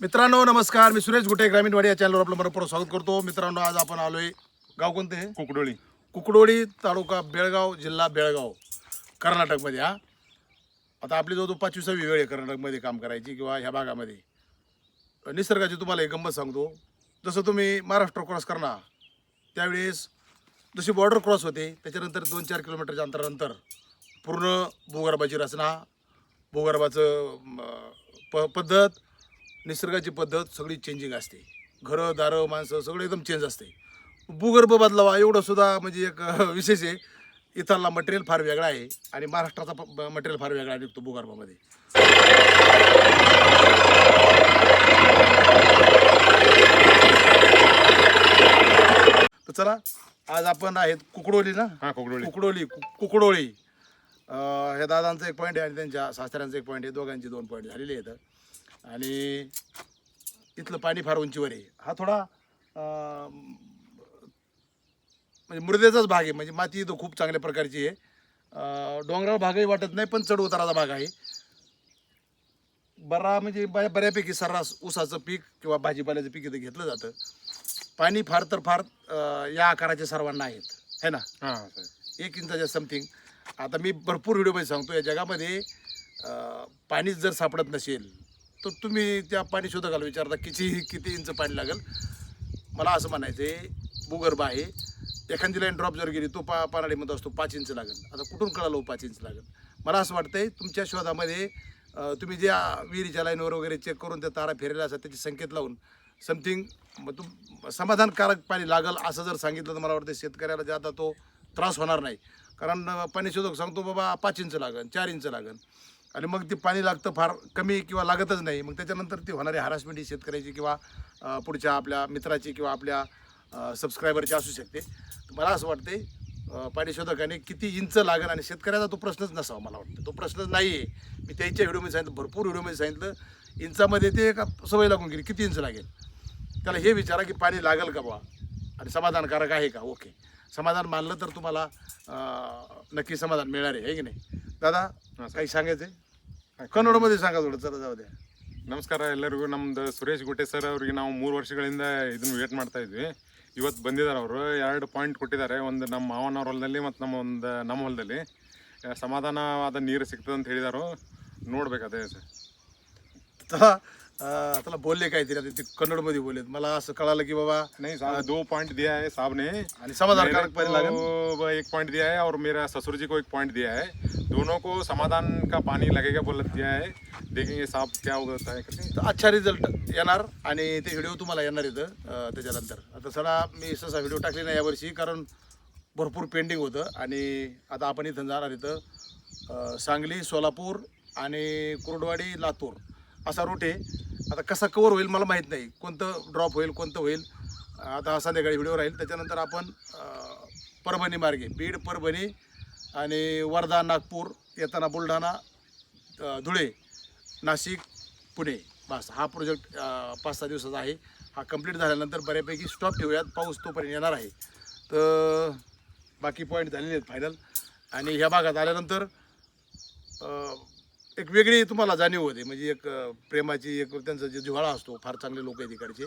मित्रांनो नमस्कार, मी सुरेश गुटे ग्रामीणवाडी या चॅनलवर आपलं मनपूर्वक स्वागत करतो. मित्रांनो आज आपण आलोय, गाव कोणते आहे? कुकडोळी. कुकडोळी तालुका बेळगाव जिल्हा बेळगाव कर्नाटकमध्ये. आता आपली जो 25वी वेळ आहे कर्नाटकमध्ये काम करायची किंवा ह्या भागामध्ये. निसर्गाची तुम्हाला एक गंमत सांगतो. जसं तुम्ही महाराष्ट्र क्रॉस करणार त्यावेळेस जशी बॉर्डर क्रॉस होते त्याच्यानंतर 2-4 किलोमीटरच्या अंतरानंतर पूर्ण भूगर्भाची रचना, भूगर्भाचं पद्धत, निसर्गाची पद्धत सगळी चेंजिंग असते. घरं दारं माणसं सगळं एकदम चेंज असते. भूगर्भ बदलावा एवढं सुद्धा म्हणजे एक विशेष आहे. इथला मटेरियल फार वेगळा आहे आणि महाराष्ट्राचा मटेरियल फार वेगळा निघतो भूगर्भामध्ये. तर चला आज आपण आहेत कुकडोली ना. कुकडोळी. ह्या दादांचा एक पॉईंट आहे आणि त्यांच्या सासऱ्यांचा एक पॉईंट आहे. दोघांची 2 पॉईंट झालेले आहेत आणि इथलं पाणी फार उंचीवर आहे. हा थोडा म्हणजे मृदेचाच भाग आहे. म्हणजे माती इथं खूप चांगल्या प्रकारची आहे. डोंगराळ भागही वाटत नाही पण चढ उताराचा भाग आहे. म्हणजे बऱ्यापैकी सर्रास ऊसाचं पीक किंवा भाजीपाल्याचं पीक इथं घेतलं जातं. पाणी फार तर फार या आकाराचे सर्वांना आहेत है ना. 1 इंचाच्या समथिंग. आता मी भरपूर व्हिडिओमध्ये सांगतो या जगामध्ये पाणीच जर सापडत नसेल तर तुम्ही त्या पाणी शोधकाला विचारता किती इंच पाणी लागेल. मला असं म्हणायचं आहे भूगर्भ आहे. एखादी लाईन ड्रॉप जर गेली तो पानाडीमध्ये असतो 5 इंच लागेल. आता कुठून कळालं 5 इंच लागेल. मला असं वाटतंय तुमच्या शोधामध्ये तुम्ही ज्या विहिरीच्या लाईनवर वगैरे चेक करून त्या तारा फिरलेल्या असतात त्याचे संकेत लावून समथिंग समाधानकारक पाणी लागेल असं जर सांगितलं तर मला वाटतं शेतकऱ्याला जाता तो त्रास होणार नाही. कारण पाणी शोधक सांगतो बाबा 5 इंच लागेल 4 इंच लागेल आणि मग ते पाणी लागतं फार कमी किंवा लागतच नाही. मग त्याच्यानंतर ती होणारी हॅरासमेंट ही शेतकऱ्याची किंवा पुढच्या आपल्या मित्राची किंवा आपल्या सबस्क्रायबरची असू शकते. मला असं वाटते पाणी शोधकाने किती इंच लागेल आणि शेतकऱ्याचा तो प्रश्नच नसावा. मला वाटतं तो प्रश्नच नाही आहे. मी त्यांच्या व्हिडिओमध्ये सांगितलं, भरपूर व्हिडिओमध्ये सांगितलं. इंचामध्ये ते का सवय लागून गेली किती इंच लागेल. त्याला हे विचारा की पाणी लागेल का बा आणि समाधानकारक आहे का. ओके, समाधान मानलं तर तुम्हाला नक्की समाधान मिळणार आहे की नाही. दादा काही सांगायचं आहे कन्नडमध्ये सांगा थोडं. चला जाऊ द्या. ನಮಸ್ಕಾರ ಎಲ್ಲರಿಗೂ. ನಮ್ದು ಸುರೇಶ್ ಗುಟೆ ಸರ್ ಅವ್ರಿಗೆ ನಾವು 3 ವರ್ಷಗಳಿಂದ ಇದನ್ನು ವೇಟ್ ಮಾಡ್ತಾ ಇದ್ವಿ. ಇವತ್ತು ಬಂದಿದ್ದಾರೆ ಅವರು. 2 ಪಾಯಿಂಟ್ ಕೊಟ್ಟಿದ್ದಾರೆ. ಒಂದು ನಮ್ಮ ಮಾವನವ್ರ ಹೊಲದಲ್ಲಿ ಮತ್ತು ನಮ್ಮ ಹೊಲದಲ್ಲಿ ಸಮಾಧಾನವಾದ ನೀರು ಸಿಗ್ತದೆ ಅಂತ ಹೇಳಿದಾರು. ನೋಡ್ಬೇಕಾದೆ ಸರ್. त्याला बोलले काहीतरी आता ते कन्नडमध्ये बोललेत. मला असं कळालं की बाबा नहीं साहब 2 पॉइंट दिया है साहब ने. आणि समाधानकारक पाणी लागेल. 1 पॉइंट दिया है और मेरा ससुर जी को 1 पॉइंट दिया है. दोनों को समाधान का पानी लगेगा बोल दिया है. देखेंगे साहब क्या होता है करके. तर अच्छा रिझल्ट येणार आणि ते व्हिडिओ तुम्हाला येणार इथं त्याच्यानंतर. आता सडा मी सहसा व्हिडिओ टाकले नाही यावर्षी कारण भरपूर पेंडिंग होतं आणि आता आपण इथं जाणार इथं सांगली, सोलापूर आणि कुर्डवाडी, लातूर असा रूट आहे. आता कसा कवर होईल मला माहीत नाही. कोणतं ड्रॉप होईल कोणतं होईल आता संध्याकाळी व्हिडिओ राहील. त्याच्यानंतर आपण परभणी मार्गे बीड, परभणी आणि वर्धा, नागपूर येताना बुलढाणा, धुळे, नाशिक, पुणे. बस हा प्रोजेक्ट 5-6 दिवसाचा आहे. हा कंप्लीट झाल्यानंतर बऱ्यापैकी स्टॉप ठेवूयात. पाऊस तोपर्यंत येणार आहे. तर बाकी पॉईंट झालेले आहेत फायनल. आणि ह्या भागात आल्यानंतर एक वेगळी तुम्हाला जाणीव होते. म्हणजे एक प्रेमाची एक त्यांचा जो जिव्हाळा असतो. फार चांगले लोक आहेत इकडचे.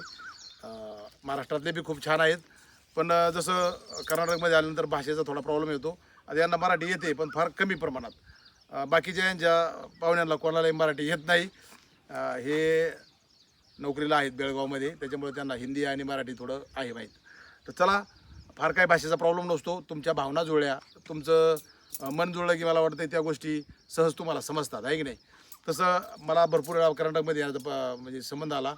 महाराष्ट्रातले बी खूप छान आहेत. पण जसं कर्नाटकमध्ये आल्यानंतर भाषेचा थोडा प्रॉब्लेम येतो. आता यांना मराठी येते पण फार कमी प्रमाणात. बाकीच्या यांच्या पाहुण्यांना कोणालाही मराठी येत नाही. हे नोकरीला आहेत बेळगावमध्ये त्याच्यामुळे त्यांना हिंदी आणि मराठी थोडं आहे माहीत. तर चला फार काही भाषेचा प्रॉब्लेम नसतो. तुमच्या भावना जुळल्या, तुमचं मन जुळलं की मला वाटतं त्या गोष्टी सहज तुम्हाला समजतात आहे की नाही. तसं मला भरपूर वेळा कर्नाटकमध्ये म्हणजे संबंध आला.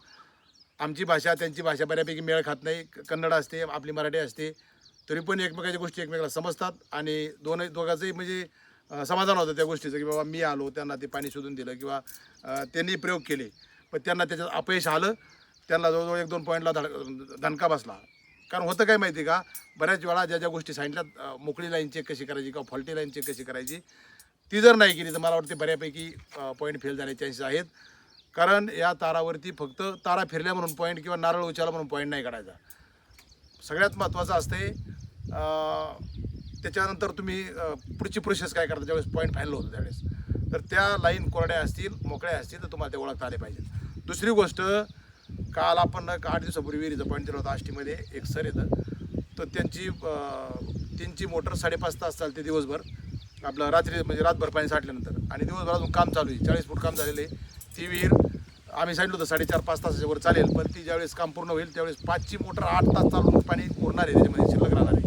आमची भाषा त्यांची भाषा बऱ्यापैकी मेळ खात नाही. कन्नड असते, आपली मराठी असते, तरी पण एकमेकाच्या गोष्टी एकमेकाला समजतात आणि दोघांचंही म्हणजे समाधान होतं त्या गोष्टीचं की बाबा मी आलो त्यांना ते पाणी शोधून दिलं किंवा त्यांनी प्रयोग केले पण त्यांना त्याच्यात अपयश आलं. त्यांना जवळजवळ 1-2 पॉईंटला धनका बसला. कारण होतं काय माहिती का, बऱ्याच वेळा ज्या गोष्टी सांगितल्यात मोकळी लाईन चेक कशी करायची किंवा फॉल्टी लाईन चेक कशी करायची ती जर नाही केली तर मला वाटते बऱ्यापैकी पॉईंट फेल झाण्याचे चान्सेस आहेत. कारण या तारावरती फक्त तारा फिरल्या म्हणून पॉईंट किंवा नारळ उचलला म्हणून पॉईंट नाही काढायचा. सगळ्यात महत्त्वाचं असते त्याच्यानंतर तुम्ही पुढची प्रोसेस काय करता ज्यावेळेस पॉईंट फायनल होतो त्यावेळेस. तर त्या लाईन कोरड्या असतील मोकळ्या असतील तर तुम्हाला ते ओळखता आले पाहिजे. दुसरी गोष्ट काल आपण 8 दिवसापूर्वी विहिरीचा पॉईंट दिला होता आष्टीमध्ये. एक सर येतं तर त्यांची मोटर 5.5 तास चालते दिवसभर, आपलं रात्री म्हणजे रातभर पाणी साठल्यानंतर, आणि दिवसभर अजून काम चालू आहे. 40 फूट काम झालेलं आहे. ती विहीर आम्ही सांगितलं होतं 4.5-5 तासाच्या वर चालेल, पण ती ज्यावेळेस काम पूर्ण होईल त्यावेळेस 5ची मोटर 8 तास चालून पाणी उरणार आहे, त्याच्यामध्ये शिल्लक राहणार आहे.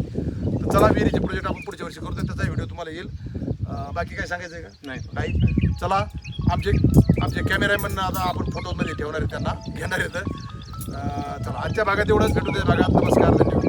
तर चला, विहिरीचे प्रोजेक्ट आपण पुढच्या वर्षी करतोय, त्याचा व्हिडिओ तुम्हाला येईल. बाकी काय सांगायचं आहे का? नाही. चला, आमचे कॅमेरामॅन आता आपण फोटोमध्ये ठेवणार आहे, त्यांना घेणार आहेत. चला, आजच्या भागात एवढंच. भेटू त्या भागात. नमस्कार, धन्यवाद.